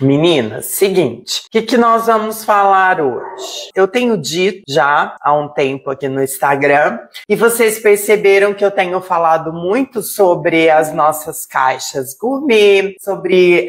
Meninas, seguinte, o que nós vamos falar hoje? Eu tenho dito já há um tempo aqui no Instagram e vocês perceberam que eu tenho falado muito sobre as nossas caixas gourmet, sobre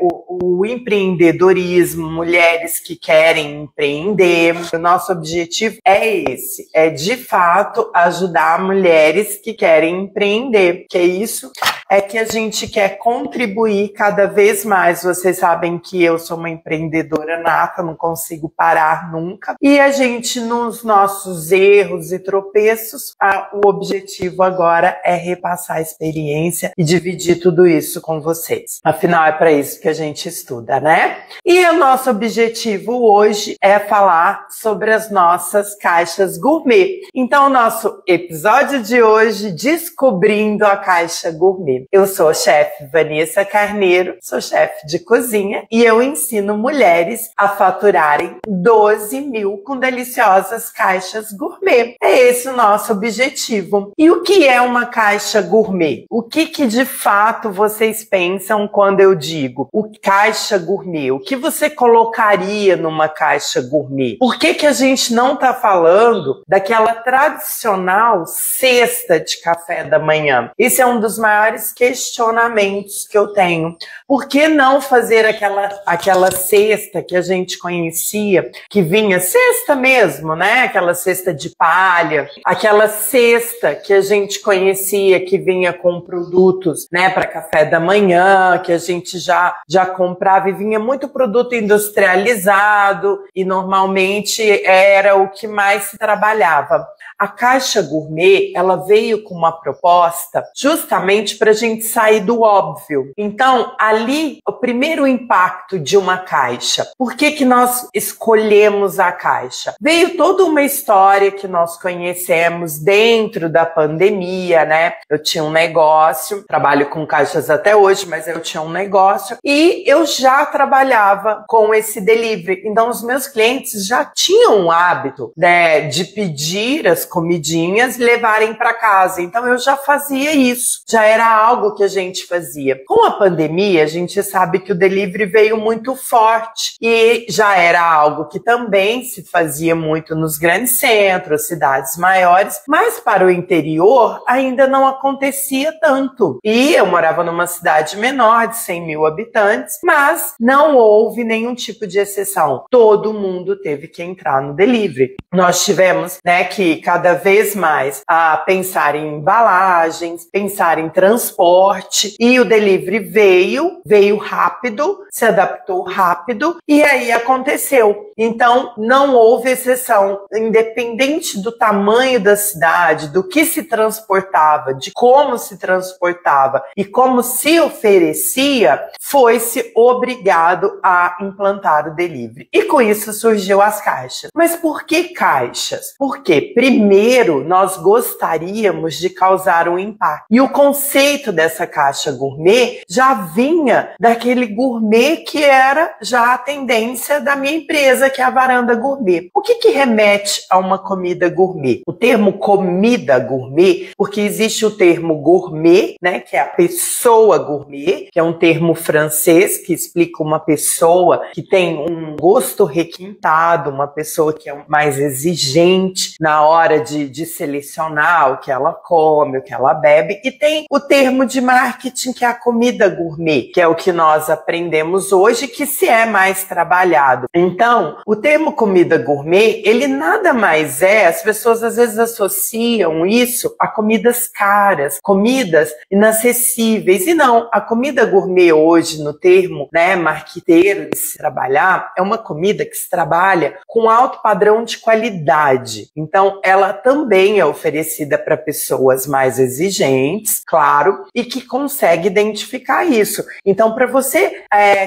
o empreendedorismo, mulheres que querem empreender. O nosso objetivo é esse, é de fato ajudar mulheres que querem empreender, que é isso é que a gente quer contribuir cada vez mais. Vocês sabem que eu sou uma empreendedora nata, não consigo parar nunca. E a gente, nos nossos erros e tropeços, o objetivo agora é repassar a experiência e dividir tudo isso com vocês. Afinal, é para isso que a gente estuda, né? E o nosso objetivo hoje é falar sobre as nossas caixas gourmet. Então, o nosso episódio de hoje, Descobrindo a Caixa Gourmet. Eu sou a chefe Vanessa Carneiro, sou chefe de cozinha e eu ensino mulheres a faturarem 12 mil com deliciosas caixas gourmet. É esse o nosso objetivo. E o que é uma caixa gourmet? O que de fato vocês pensam quando eu digo o caixa gourmet? O que você colocaria numa caixa gourmet? Por que a gente não está falando daquela tradicional cesta de café da manhã? Esse é um dos maiores questionamentos que eu tenho. Por que não fazer aquela cesta que a gente conhecia, que vinha cesta mesmo, né? Aquela cesta de palha, aquela cesta que a gente conhecia que vinha com produtos, né, para café da manhã, que a gente já comprava e vinha muito produto industrializado e normalmente era o que mais se trabalhava. A caixa gourmet, ela veio com uma proposta justamente para a gente sair do óbvio. Então, ali, o primeiro impacto de uma caixa. Por que nós escolhemos a caixa? Veio toda uma história que nós conhecemos dentro da pandemia, né? Eu tinha um negócio, trabalho com caixas até hoje, mas eu tinha um negócio e eu já trabalhava com esse delivery. Então, os meus clientes já tinham o hábito, né, de pedir as comidinhas e levarem para casa. Então eu já fazia isso, já era algo que a gente fazia. Com a pandemia, a gente sabe que o delivery veio muito forte e já era algo que também se fazia muito nos grandes centros, cidades maiores, mas para o interior ainda não acontecia tanto. E eu morava numa cidade menor, de 100 mil habitantes, mas não houve nenhum tipo de exceção. Todo mundo teve que entrar no delivery. Nós tivemos, né, que cada vez mais a pensar em embalagens, pensar em transporte, e o delivery veio rápido, se adaptou rápido e aí aconteceu. Então não houve exceção, independente do tamanho da cidade, do que se transportava, de como se transportava e como se oferecia, foi-se obrigado a implantar o delivery. E com isso surgiu as caixas. Mas por que caixas? Porque primeiro nós gostaríamos de causar um impacto. E o conceito dessa caixa gourmet já vinha daquele gourmet que era já a tendência da minha empresa, que é a Varanda Gourmet. O que remete a uma comida gourmet? O termo comida gourmet, porque existe o termo gourmet, né, que é a pessoa gourmet, que é um termo francês que explica uma pessoa que tem um gosto requintado, uma pessoa que é mais exigente na hora de selecionar o que ela come, o que ela bebe, e tem o termo de marketing, que é a comida gourmet, que é o que nós aprendemos hoje, que se é mais trabalhado. Então, o termo comida gourmet, ele nada mais é, as pessoas às vezes associam isso a comidas caras, comidas inacessíveis, e não, a comida gourmet hoje, no termo, né, marqueteiro de se trabalhar, é uma comida que se trabalha com alto padrão de qualidade. Então, ela também é oferecida para pessoas mais exigentes, claro, e que consegue identificar isso. Então, para você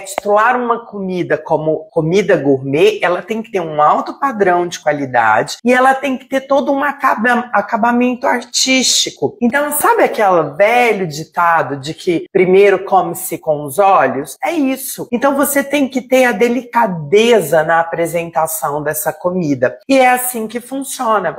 titular uma comida como comida gourmet, ela tem que ter um alto padrão de qualidade e ela tem que ter todo um acabamento artístico. Então, sabe aquele velho ditado de que primeiro come-se com os olhos? É isso. Então, você tem que ter a delicadeza na apresentação dessa comida. E é assim que funciona.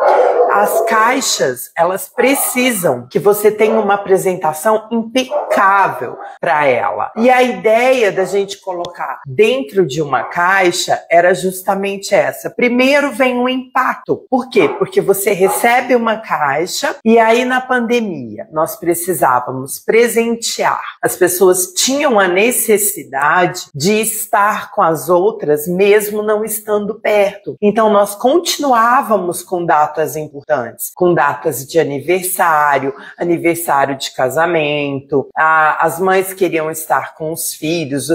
As caixas, elas precisam que você tenha uma apresentação alimentação impecável para ela. E a ideia da gente colocar dentro de uma caixa era justamente essa. Primeiro vem o impacto. Por quê? Porque você recebe uma caixa e aí na pandemia nós precisávamos presentear. As pessoas tinham a necessidade de estar com as outras mesmo não estando perto. Então nós continuávamos com datas importantes, com datas de aniversário, aniversário de casamento, as mães queriam estar com os filhos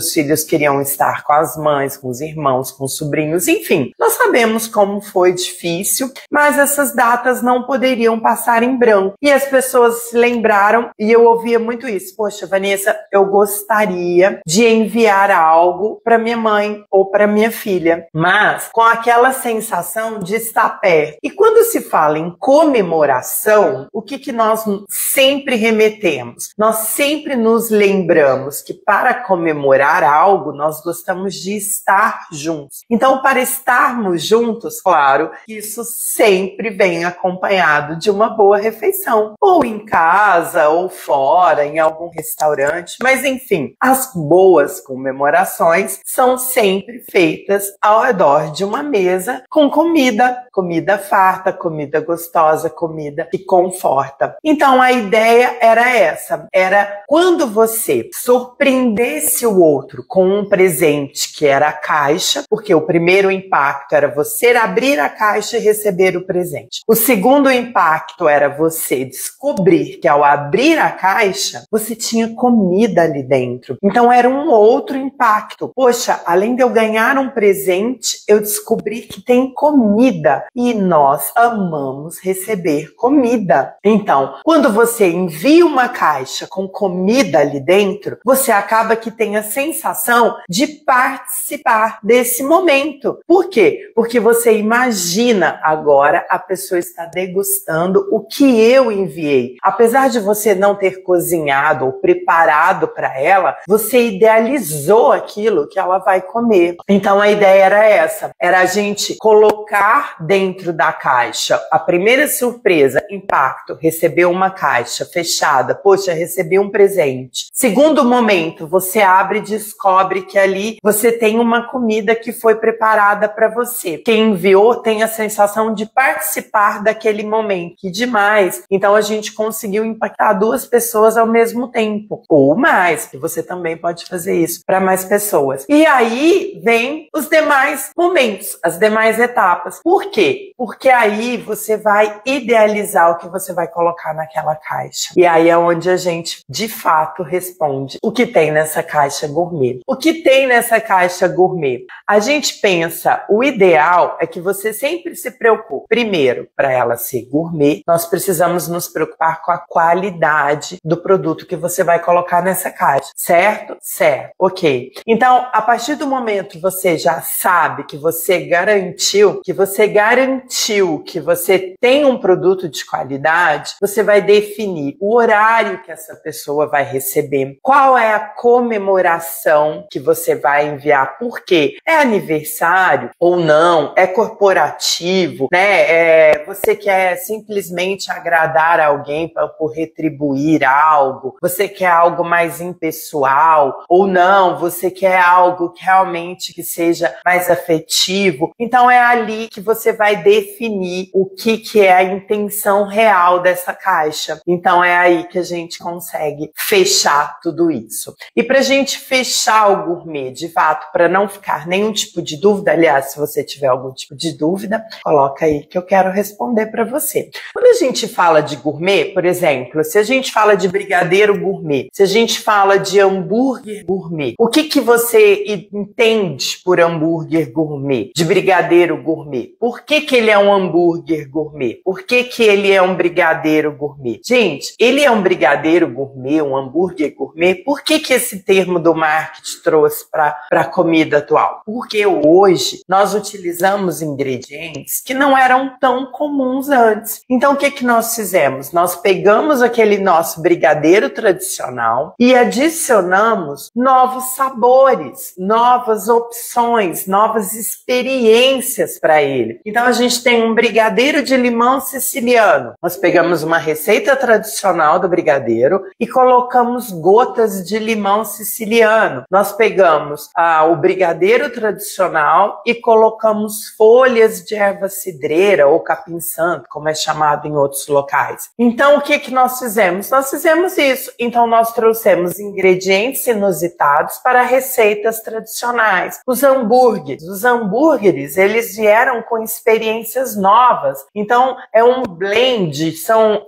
queriam estar com as mães, com os irmãos, com os sobrinhos, enfim. Nós sabemos como foi difícil, mas essas datas não poderiam passar em branco. E as pessoas se lembraram, e eu ouvia muito isso. Poxa, Vanessa, eu gostaria de enviar algo para minha mãe ou para minha filha, mas com aquela sensação de estar perto. E quando se fala em comemoração, o que nós sempre remetemos? Nós sempre nos lembramos que para comemorar algo, nós gostamos de estar juntos. Então, para estarmos juntos, claro, isso sempre vem acompanhado de uma boa refeição. Ou em casa, ou fora, em algum restaurante. Mas, enfim, as boas comemorações são sempre feitas ao redor de uma mesa com comida. Comida farta, comida gostosa, comida que conforta. Então, a ideia era essa. Era quando você surpreendesse o outro com um presente que era a caixa, porque o primeiro impacto era você abrir a caixa e receber o presente. O segundo impacto era você descobrir que ao abrir a caixa, você tinha comida ali dentro. Então era um outro impacto. Poxa, além de eu ganhar um presente, eu descobri que tem comida. E nós amamos receber comida. Então, quando você envia uma caixa com comida ali dentro, você acaba que tem a sensação de participar desse momento. Por quê? Porque você imagina agora a pessoa está degustando o que eu enviei. Apesar de você não ter cozinhado ou preparado para ela, você idealizou aquilo que ela vai comer. Então a ideia era essa, era a gente colocar dentro da caixa a primeira surpresa, impacto, recebeu uma caixa fechada, poxa, recebi um presente. Segundo momento, você abre e descobre que ali você tem uma comida que foi preparada para você. Quem enviou tem a sensação de participar daquele momento. Que demais! Então a gente conseguiu impactar duas pessoas ao mesmo tempo. Ou mais, que você também pode fazer isso para mais pessoas. E aí vem os demais momentos, as demais etapas. Por quê? Porque aí você vai idealizar o que você vai colocar naquela caixa. E aí é onde a gente, de fato, responde o que tem nessa caixa gourmet. O que tem nessa caixa gourmet? A gente pensa, o ideal é que você sempre se preocupe. Primeiro, para ela ser gourmet, nós precisamos nos preocupar com a qualidade do produto que você vai colocar nessa caixa. Certo? Certo. Ok. Então, a partir do momento que você já sabe que você garantiu que você tem um produto de qualidade, você vai definir o horário que essa pessoa vai receber, qual é a comemoração que você vai enviar, por quê? É aniversário ou não? É corporativo, né? Você quer simplesmente agradar alguém por retribuir algo? Você quer algo mais impessoal ou não? Você quer algo que realmente que seja mais afetivo? Então é ali que você vai definir o que é a intenção real dessa caixa. Então é aí que a gente consegue fechar tudo isso. E pra gente fechar o gourmet, de fato, para não ficar nenhum tipo de dúvida, aliás, se você tiver algum tipo de dúvida, coloca aí que eu quero responder para você. Quando a gente fala de gourmet, por exemplo, se a gente fala de brigadeiro gourmet, se a gente fala de hambúrguer gourmet, o que você entende por hambúrguer gourmet, de brigadeiro gourmet? Por que ele é um hambúrguer gourmet? Por que ele é um brigadeiro gourmet? Gente, ele é um brigadeiro gourmet, um hambúrguer gourmet, por que esse termo do marketing trouxe para a comida atual? Porque hoje nós utilizamos ingredientes que não eram tão comuns antes. Então o que nós fizemos? Nós pegamos aquele nosso brigadeiro tradicional e adicionamos novos sabores, novas opções, novas experiências para ele. Então a gente tem um brigadeiro de limão siciliano. Nós pegamos uma receita tradicional do brigadeiro brigadeiro e colocamos gotas de limão siciliano. Nós pegamos o brigadeiro tradicional e colocamos folhas de erva cidreira ou capim-santo, como é chamado em outros locais. Então, o que nós fizemos? Nós fizemos isso. Então, nós trouxemos ingredientes inusitados para receitas tradicionais. Os hambúrgueres, eles vieram com experiências novas. Então, é um blend, são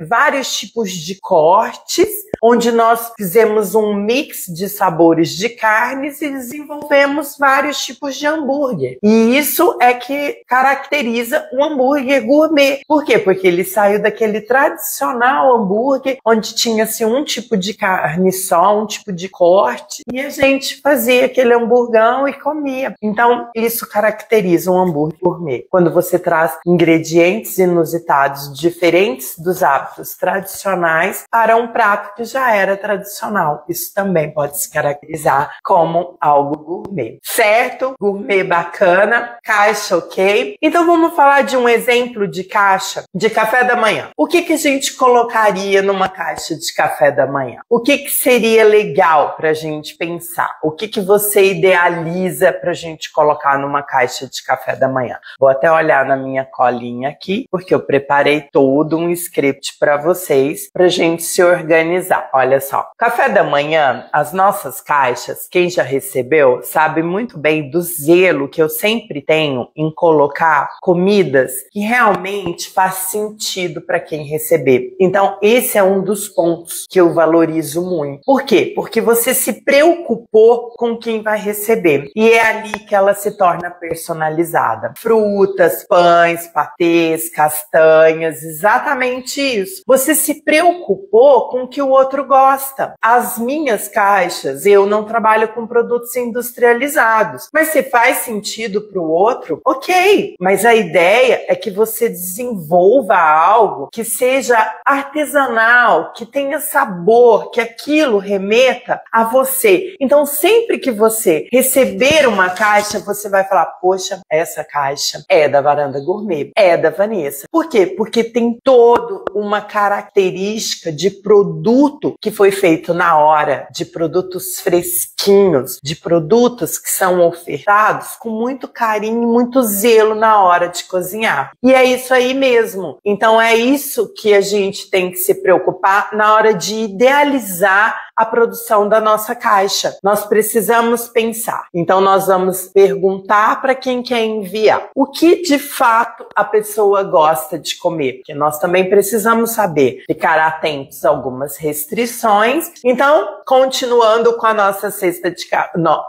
vários tipos de cortes, onde nós fizemos um mix de sabores de carnes e desenvolvemos vários tipos de hambúrguer. E isso é que caracteriza o hambúrguer gourmet. Por quê? Porque ele saiu daquele tradicional hambúrguer, onde tinha-se um tipo de carne só, um tipo de corte, e a gente fazia aquele hamburgão e comia. Então, isso caracteriza um hambúrguer gourmet. Quando você traz ingredientes inusitados, diferentes dos hábitos tradicionais, para um prato que já era tradicional. Isso também pode se caracterizar como algo gourmet. Certo? Gourmet bacana, caixa ok. Então vamos falar de um exemplo de caixa de café da manhã. O que a gente colocaria numa caixa de café da manhã? O que seria legal pra gente pensar? O que você idealiza pra gente colocar numa caixa de café da manhã? Vou até olhar na minha colinha aqui, porque eu preparei todo um script para vocês, pra gente se organizar. Olha só, café da manhã, as nossas caixas, quem já recebeu, sabe muito bem do zelo que eu sempre tenho em colocar comidas que realmente faz sentido para quem receber. Então, esse é um dos pontos que eu valorizo muito. Por quê? Porque você se preocupou com quem vai receber. E é ali que ela se torna personalizada. Frutas, pães, patês, castanhas, exatamente isso. Você se preocupou com o que o outro gosta. As minhas caixas, eu não trabalho com produtos industrializados, mas se faz sentido para o outro, ok. Mas a ideia é que você desenvolva algo que seja artesanal, que tenha sabor, que aquilo remeta a você. Então, sempre que você receber uma caixa, você vai falar, poxa, essa caixa é da Varanda Gourmet, é da Vanessa. Por quê? Porque tem toda uma característica de produto que foi feito na hora, de produtos fresquinhos, de produtos que são ofertados com muito carinho, muito zelo na hora de cozinhar. E é isso aí mesmo. Então é isso que a gente tem que se preocupar na hora de idealizar a produção da nossa caixa. Nós precisamos pensar. Então nós vamos perguntar para quem quer enviar o que de fato a pessoa gosta de comer, porque nós também precisamos saber, ficar atentos a algumas restrições. Então, continuando com a nossa cesta de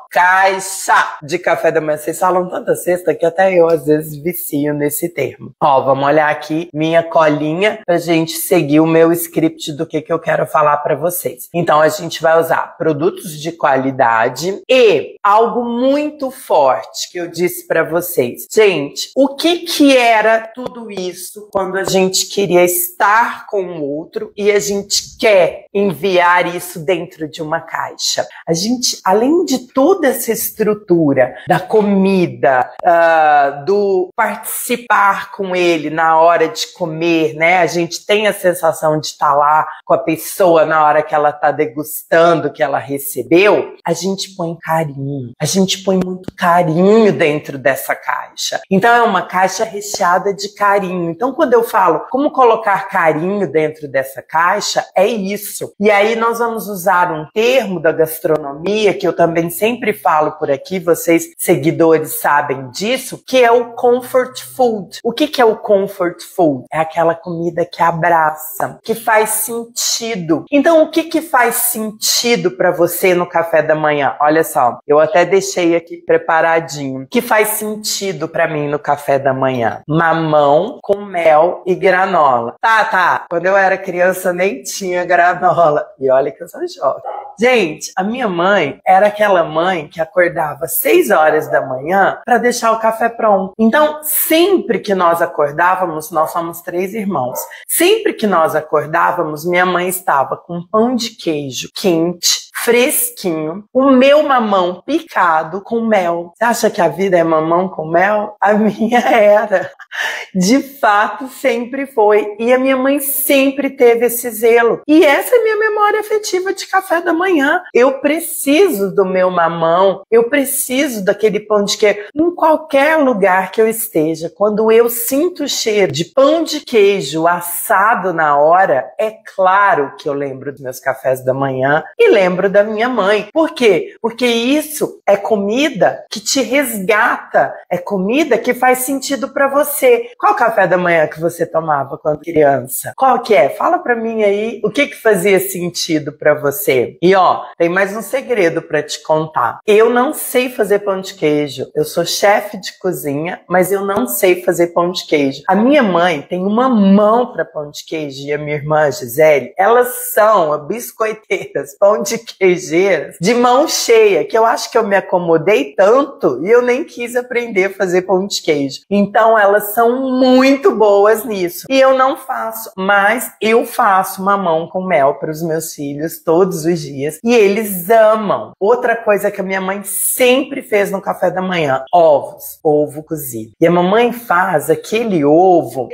caixa de café da manhã. Vocês falam tanta cesta que até eu às vezes vicio nesse termo. Ó, vamos olhar aqui minha colinha pra gente seguir o meu script do que eu quero falar para vocês. Então a gente vai usar produtos de qualidade e algo muito forte que eu disse para vocês. Gente, o que era tudo isso quando a gente queria estar com o outro e a gente quer enviar isso dentro de uma caixa? A gente, além de toda essa estrutura da comida, do participar com ele na hora de comer, né? A gente tem a sensação de estar lá com a pessoa na hora que ela está degustando, que ela recebeu. A gente põe carinho. A gente põe muito carinho dentro dessa caixa. Então é uma caixa recheada de carinho. Então quando eu falo como colocar carinho dentro dessa caixa, é isso. E aí nós vamos usar um termo da gastronomia que eu também sempre falo por aqui, vocês seguidores sabem disso, que é o comfort food. O que é o comfort food? É aquela comida que abraça, que faz sentido. Então o que faz sentido para você no café da manhã? Olha só, eu até deixei aqui preparadinho. O que faz sentido para mim no café da manhã? Mamão com mel e granola. Tá. Quando eu era criança nem tinha granola. E olha que eu sou jovem. Gente, a minha mãe era aquela mãe que acordava 6 horas da manhã para deixar o café pronto. Então, sempre que nós acordávamos, nós somos 3 irmãos. Sempre que nós acordávamos, minha mãe estava com pão de queijo quente, fresquinho, o meu mamão picado com mel. Você acha que a vida é mamão com mel? A minha era. De fato, sempre foi. E a minha mãe sempre teve esse zelo. E essa é a minha memória afetiva de café da manhã. Eu preciso do meu mamão, eu preciso daquele pão de queijo. Em qualquer lugar que eu esteja, quando eu sinto o cheiro de pão de queijo assado na hora, é claro que eu lembro dos meus cafés da manhã e lembro da minha mãe. Por quê? Porque isso é comida que te resgata, é comida que faz sentido para você. Qual café da manhã que você tomava quando criança? Qual que é? Fala pra mim aí o que fazia sentido pra você. E ó, tem mais um segredo pra te contar. Eu não sei fazer pão de queijo. Eu sou chefe de cozinha, mas eu não sei fazer pão de queijo. A minha mãe tem uma mão pra pão de queijo e a minha irmã Gisele, elas são biscoiteiras, pão de queijeiras, de mão cheia, que eu acho que eu me acomodei tanto e eu nem quis aprender a fazer pão de queijo. Então elas são muito boas nisso. E eu não faço, mas eu faço mamão com mel para os meus filhos todos os dias e eles amam. Outra coisa que a minha mãe sempre fez no café da manhã, ovos, ovo cozido. E a mamãe faz aquele ovo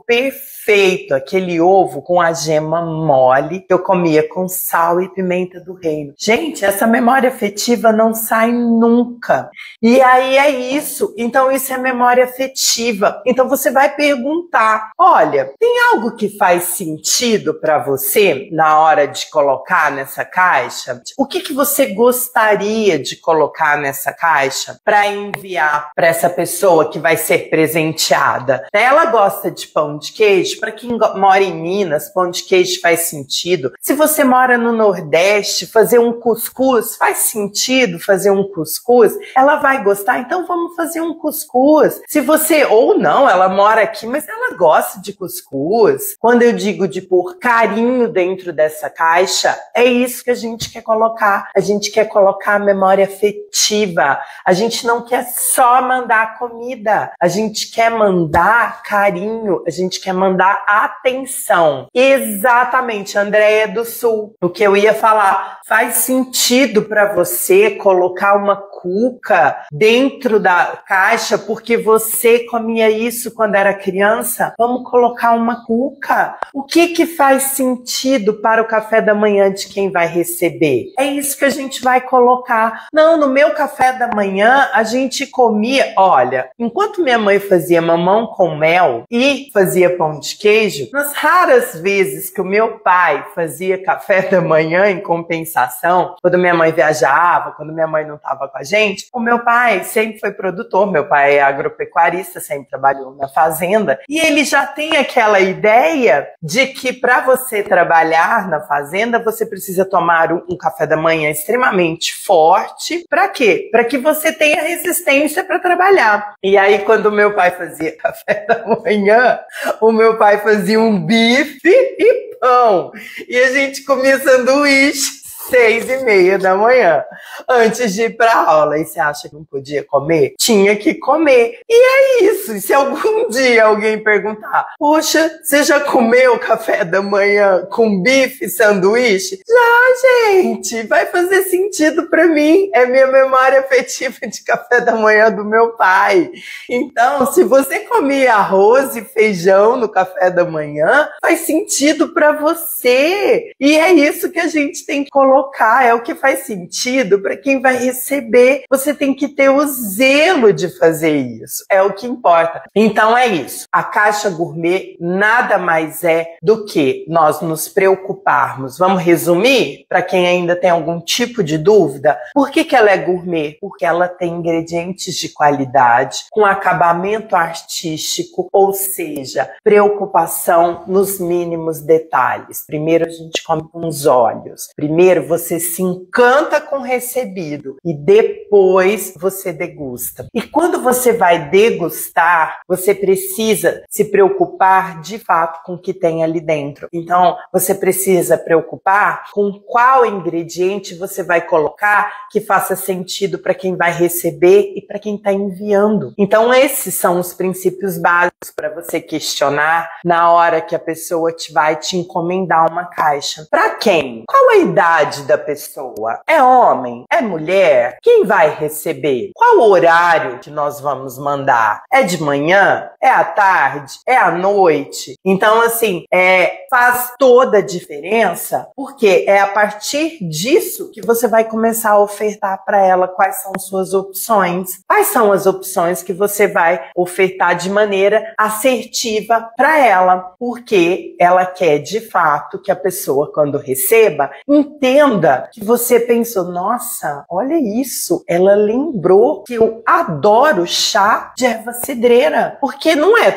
perfeito, aquele ovo com a gema mole que eu comia com sal e pimenta do reino. Gente, essa memória afetiva não sai nunca. E aí é isso. Então isso é memória afetiva. Então você vai perguntar, olha, tem algo que faz sentido para você na hora de colocar nessa caixa? O que você gostaria de colocar nessa caixa para enviar para essa pessoa que vai ser presenteada? Ela gosta de pão de queijo? Para quem mora em Minas, pão de queijo faz sentido. Se você mora no Nordeste, fazer um cuscuz faz sentido fazer um cuscuz? Ela vai gostar? Então vamos fazer um cuscuz. Se você, ou não, ela mora aqui, mas ela gosta de cuscuz. Quando eu digo de pôr carinho dentro dessa caixa, é isso que a gente quer colocar. A gente quer colocar a memória afetiva. A gente não quer só mandar comida. A gente quer mandar carinho. A gente quer mandar atenção. Exatamente, Andréia do Sul. O que eu ia falar, faz sentido para você colocar uma cuca dentro da caixa porque você comia isso quando era criança? Vamos colocar uma cuca. O que faz sentido para o café da manhã de quem vai receber? É isso que a gente vai colocar. Não, no meu café da manhã a gente comia, olha, enquanto minha mãe fazia mamão com mel e fazia pão de queijo, nas raras vezes que o meu pai fazia café da manhã em compensação, quando minha mãe viajava, quando minha mãe não estava com a gente, o meu pai sempre foi produtor, meu pai é agropecuarista, sempre trabalhou na fazenda, e ele já tem aquela ideia de que para você trabalhar na fazenda, você precisa tomar um café da manhã extremamente forte. Para quê? Para que você tenha resistência para trabalhar. E aí, quando o meu pai fazia café da manhã, o meu pai fazia um bife e pão. E a gente comia sanduíche 6:30 da manhã, antes de ir pra aula. E você acha que não podia comer? Tinha que comer. E é isso. E se algum dia alguém perguntar, poxa, você já comeu café da manhã com bife e sanduíche? Já, gente. Vai fazer sentido pra mim. É minha memória afetiva de café da manhã do meu pai. Então, se você comia arroz e feijão no café da manhã, faz sentido pra você. E é isso que a gente tem que colocar, é o que faz sentido para quem vai receber. Você tem que ter o zelo de fazer isso, é o que importa. Então é isso, a caixa gourmet nada mais é do que nós nos preocuparmos. Vamos resumir para quem ainda tem algum tipo de dúvida? Por que ela é gourmet? Porque ela tem ingredientes de qualidade, com acabamento artístico, ou seja, preocupação nos mínimos detalhes. Primeiro a gente come com os olhos, primeiro Primeiro você se encanta com o recebido e depois você degusta. E quando você vai degustar, você precisa se preocupar de fato com o que tem ali dentro. Então, você precisa preocupar com qual ingrediente você vai colocar que faça sentido para quem vai receber e para quem está enviando. Então, esses são os princípios básicos para você questionar na hora que a pessoa vai te encomendar uma caixa. Para quem? Qual a idade da pessoa? É homem? É mulher? Quem vai receber? Qual o horário que nós vamos mandar? É de manhã? É à tarde? É à noite? Então, assim, faz toda a diferença, porque é a partir disso que você vai começar a ofertar para ela quais são suas opções. Quais são as opções que você vai ofertar de maneira assertiva para ela, porque ela quer de fato que a pessoa, quando receba, entenda que você pensou, nossa, olha isso, ela lembrou que eu adoro chá de erva cidreira, porque não é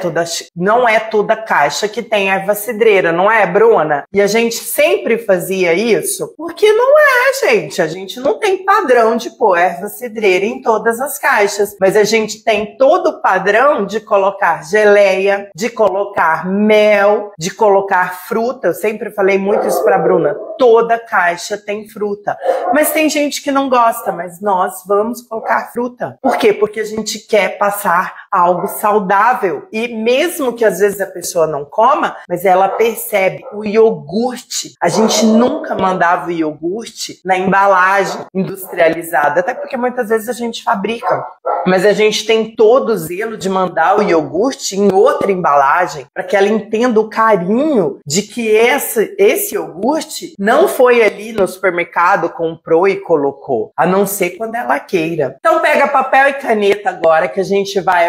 toda caixa que tem erva cidreira, não é, Bruna? E a gente sempre fazia isso, porque não é, gente, a gente não tem padrão de pôr erva cidreira em todas as caixas, mas a gente tem todo o padrão de colocar geleia, de colocar mel, de colocar fruta. Eu sempre falei muito isso pra Bruna, toda caixa tem fruta, mas tem gente que não gosta, mas nós vamos colocar fruta. Por quê? Porque a gente quer passar algo saudável, e mesmo que às vezes a pessoa não coma, mas ela percebe. O iogurte, a gente nunca mandava o iogurte na embalagem industrializada, até porque muitas vezes a gente fabrica, mas a gente tem todo o zelo de mandar o iogurte em outra embalagem, para que ela entenda o carinho de que esse iogurte não foi ali no supermercado, comprou e colocou, a não ser quando ela queira. Então pega papel e caneta agora, que a gente vai,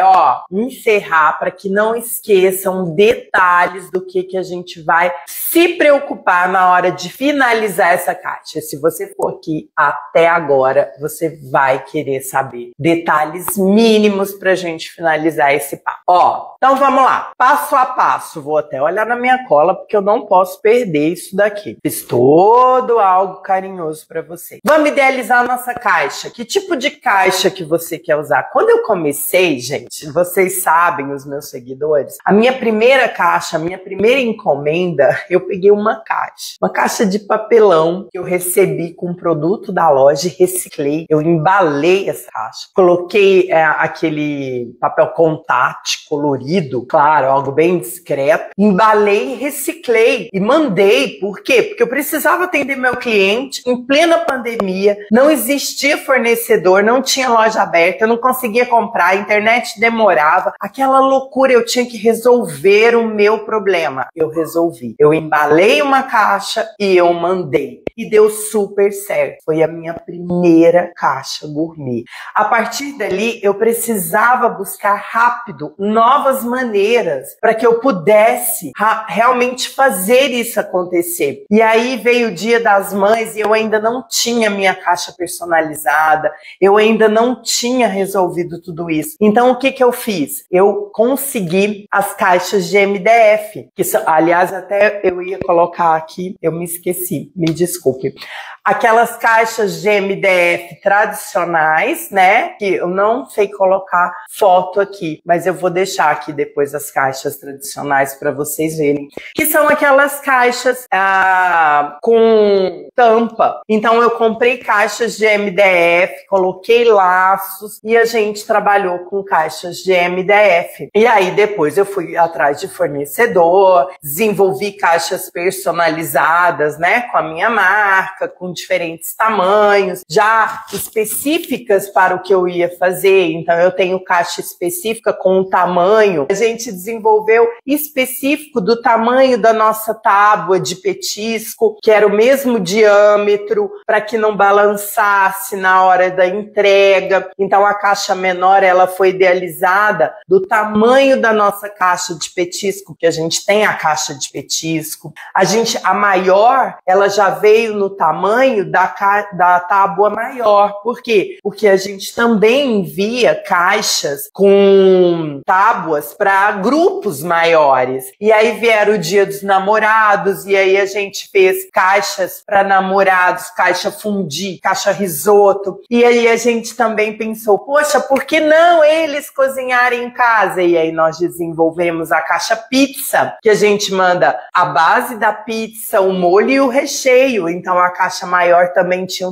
encerrar, para que não esqueçam detalhes do que a gente vai se preocupar na hora de finalizar essa caixa. Se você for aqui até agora, você vai querer saber detalhes mínimos pra gente finalizar esse papo. Então vamos lá, passo a passo. Vou até olhar na minha cola, porque eu não posso perder isso daqui. Fiz todo algo carinhoso pra você. Vamos idealizar a nossa caixa. Que tipo de caixa que você quer usar? Quando eu comecei, gente, vocês sabem, os meus seguidores, a minha primeira caixa, a minha primeira encomenda, eu peguei uma caixa de papelão que eu recebi com um produto da loja e reciclei. Eu embalei essa caixa, coloquei aquele papel contact colorido, claro, algo bem discreto, embalei e reciclei e mandei. Por quê? Porque eu precisava atender meu cliente em plena pandemia, não existia fornecedor, não tinha loja aberta, eu não conseguia comprar, a internet demorava, aquela loucura, eu tinha que resolver o meu problema. Eu resolvi. Eu embalei uma caixa e eu mandei. E deu super certo. Foi a minha primeira caixa gourmet. A partir dali, eu precisava buscar rápido novas maneiras para que eu pudesse realmente fazer isso acontecer. E aí veio o Dia das Mães e eu ainda não tinha minha caixa personalizada, eu ainda não tinha resolvido tudo isso. Então, o que eu fiz? Eu consegui as caixas de MDF, que aliás, até eu ia colocar aqui, eu me esqueci, me desculpe. Aquelas caixas de MDF tradicionais, né? Que eu não sei colocar foto aqui, mas eu vou deixar aqui depois as caixas tradicionais para vocês verem. Que são aquelas caixas com tampa. Então eu comprei caixas de MDF, coloquei laços e a gente trabalhou com caixas de MDF. E aí depois eu fui atrás de fornecedor, desenvolvi caixas personalizadas, né? Com a minha marca, com diferentes tamanhos, já específicas para o que eu ia fazer. Então eu tenho caixa específica com o tamanho. A gente desenvolveu específico do tamanho da nossa tábua de petisco, que era o mesmo diâmetro, para que não balançasse na hora da entrega. Então a caixa menor, ela foi idealizada do tamanho da nossa caixa de petisco, que a gente tem a caixa de petisco. A maior, ela já veio veio no tamanho da tábua maior. Por quê? Porque a gente também envia caixas com tábuas para grupos maiores. E aí vieram o Dia dos Namorados, e aí a gente fez caixas para namorados, caixa fundi, caixa risoto. E aí a gente também pensou, poxa, por que não eles cozinharem em casa? E aí nós desenvolvemos a caixa pizza, que a gente manda a base da pizza, o molho e o recheio. Então a caixa maior também tinha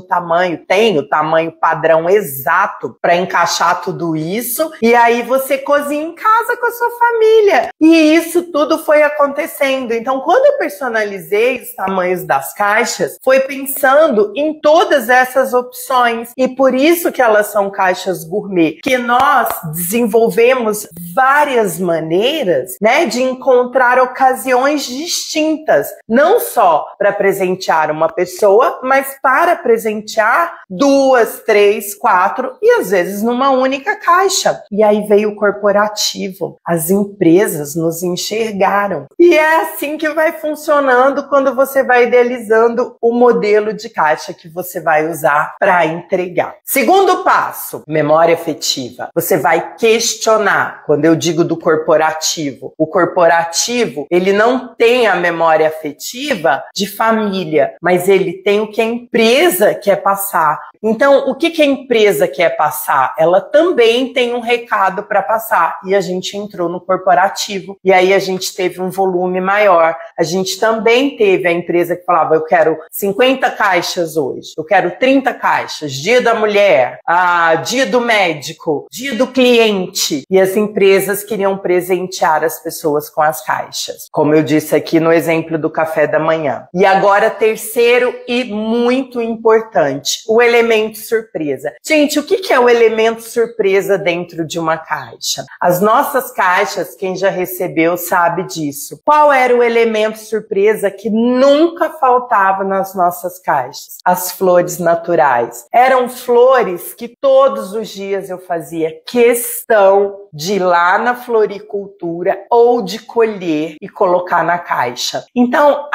tem o tamanho padrão exato para encaixar tudo isso. E aí você cozinha em casa com a sua família. E isso tudo foi acontecendo. Então quando eu personalizei os tamanhos das caixas, foi pensando em todas essas opções. E por isso que elas são caixas gourmet, que nós desenvolvemos várias maneiras, né, de encontrar ocasiões distintas, não só para presentear uma pessoa, mas para presentear 2, 3, 4 e às vezes numa única caixa. E aí veio o corporativo, as empresas nos enxergaram. E é assim que vai funcionando quando você vai idealizando o modelo de caixa que você vai usar para entregar. Segundo passo, memória afetiva. Você vai questionar. Quando eu digo do corporativo, o corporativo, ele não tem a memória afetiva de família, mas ele tem o que a empresa quer passar. Então, o que a empresa quer passar? Ela também tem um recado para passar. E a gente entrou no corporativo. E aí a gente teve um volume maior. A gente também teve a empresa que falava, eu quero 50 caixas hoje. Eu quero 30 caixas. Dia da mulher, dia do médico, dia do cliente. E as empresas queriam presentear as pessoas com as caixas. Como eu disse aqui no exemplo do café da manhã. E agora, terceiro e muito importante, o elemento surpresa. Gente, o que é o elemento surpresa dentro de uma caixa? As nossas caixas, quem já recebeu sabe disso. Qual era o elemento surpresa que nunca faltava nas nossas caixas? As flores naturais. Eram flores que todos os dias eu fazia questão de ir lá na floricultura ou de colher e colocar na caixa. Então,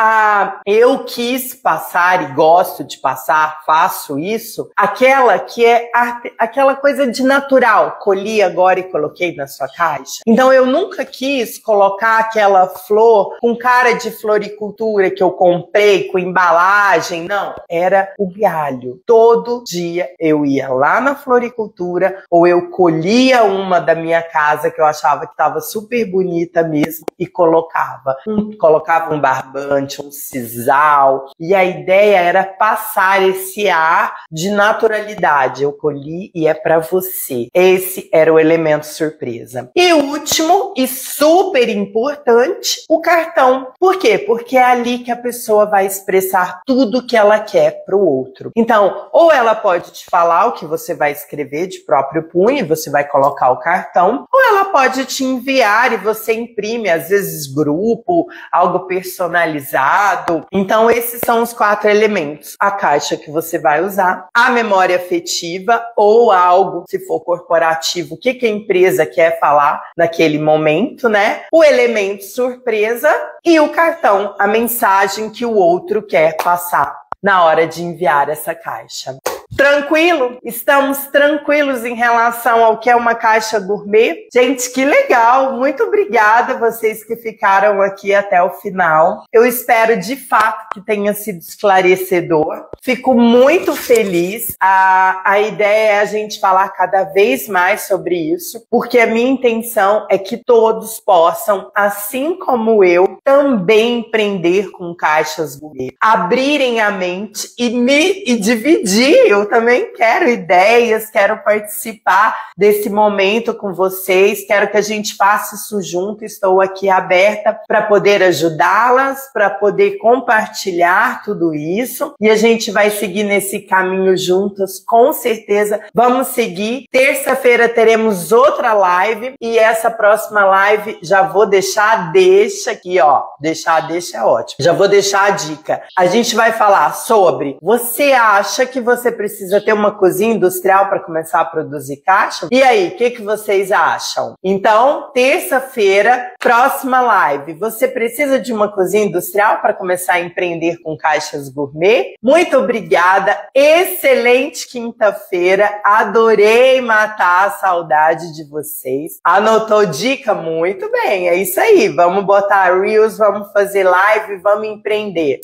eu quis passar e gosto de passar, faço isso, aquela que é aquela coisa de natural, colhi agora e coloquei na sua caixa. Então, eu nunca quis colocar aquela flor com cara de floricultura que eu comprei com embalagem, não. Era o galho. Todo dia eu ia lá na floricultura ou eu colhia uma da minha casa que eu achava que estava super bonita mesmo e colocava. Colocava um barbante, um sisal, e a ideia era passar esse ar de naturalidade. Eu colhi e é para você. Esse era o elemento surpresa. E o último e super importante, o cartão. Por quê? Porque é ali que a pessoa vai expressar tudo que ela quer para o outro. Então, ou ela pode te falar o que você vai escrever de próprio punho e você vai colocar o cartão, ou ela pode te enviar e você imprime, às vezes grupo, algo personalizado. Então, esses são os 4 elementos. A caixa que você vai usar, a memória afetiva ou algo, se for corporativo, o que a empresa quer falar naquele momento, né? O elemento surpresa e o cartão, a mensagem que o outro quer passar na hora de enviar essa caixa. Tranquilo? Estamos tranquilos em relação ao que é uma caixa gourmet? Gente, que legal! Muito obrigada a vocês que ficaram aqui até o final. Eu espero de fato que tenha sido esclarecedor. Fico muito feliz. A ideia é a gente falar cada vez mais sobre isso, porque a minha intenção é que todos possam, assim como eu, também empreender com caixas gourmet. Abrirem a mente e dividir. Eu também quero ideias, quero participar desse momento com vocês, quero que a gente faça isso junto, estou aqui aberta para poder ajudá-las, para poder compartilhar tudo isso e a gente vai seguir nesse caminho juntas, com certeza. Vamos seguir. Terça-feira teremos outra live e essa próxima live já vou deixar, deixa aqui, ó, deixa é ótimo. Já vou deixar a dica. A gente vai falar sobre, você acha que você precisa precisa ter uma cozinha industrial para começar a produzir caixa? E aí, o que vocês acham? Então, terça-feira, próxima live. Você precisa de uma cozinha industrial para começar a empreender com caixas gourmet? Muito obrigada. Excelente quinta-feira. Adorei matar a saudade de vocês. Anotou dica? Muito bem. É isso aí. Vamos botar Reels, vamos fazer live, vamos empreender.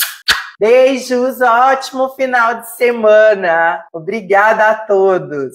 Beijos, ótimo final de semana. Obrigada a todos.